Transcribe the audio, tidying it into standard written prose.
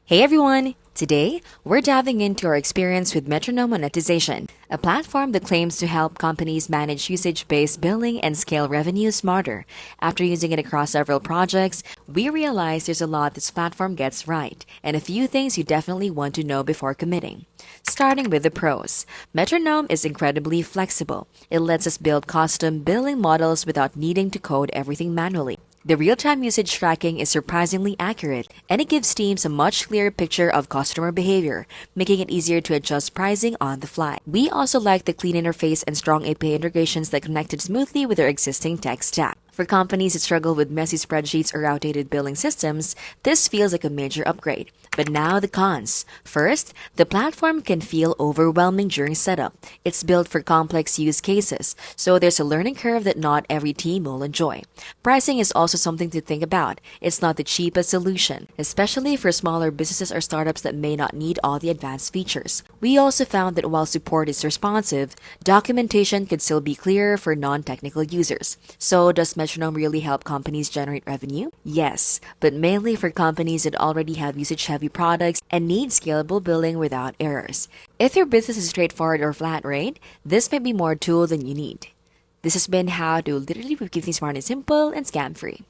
Hey everyone! Today, we're diving into our experience with Metronome Monetization, a platform that claims to help companies manage usage-based billing and scale revenue smarter. After using it across several projects, we realized there's a lot this platform gets right, and a few things you definitely want to know before committing. Starting with the pros, Metronome is incredibly flexible. It lets us build custom billing models without needing to code everything manually. The real-time usage tracking is surprisingly accurate, and it gives teams a much clearer picture of customer behavior, making it easier to adjust pricing on the fly. We also like the clean interface and strong API integrations that connected smoothly with our existing tech stack. For companies that struggle with messy spreadsheets or outdated billing systems, this feels like a major upgrade. But now the cons. First, the platform can feel overwhelming during setup. It's built for complex use cases, so there's a learning curve that not every team will enjoy. Pricing is also something to think about. It's not the cheapest solution, especially for smaller businesses or startups that may not need all the advanced features. We also found that while support is responsive, documentation could still be clearer for non-technical users. So does Metronome really help companies generate revenue? Yes, but mainly for companies that already have usage-heavy products and need scalable billing without errors. If your business is straightforward or flat rate, this might be more tool than you need. This has been how to literally keep things smart and simple and scam-free.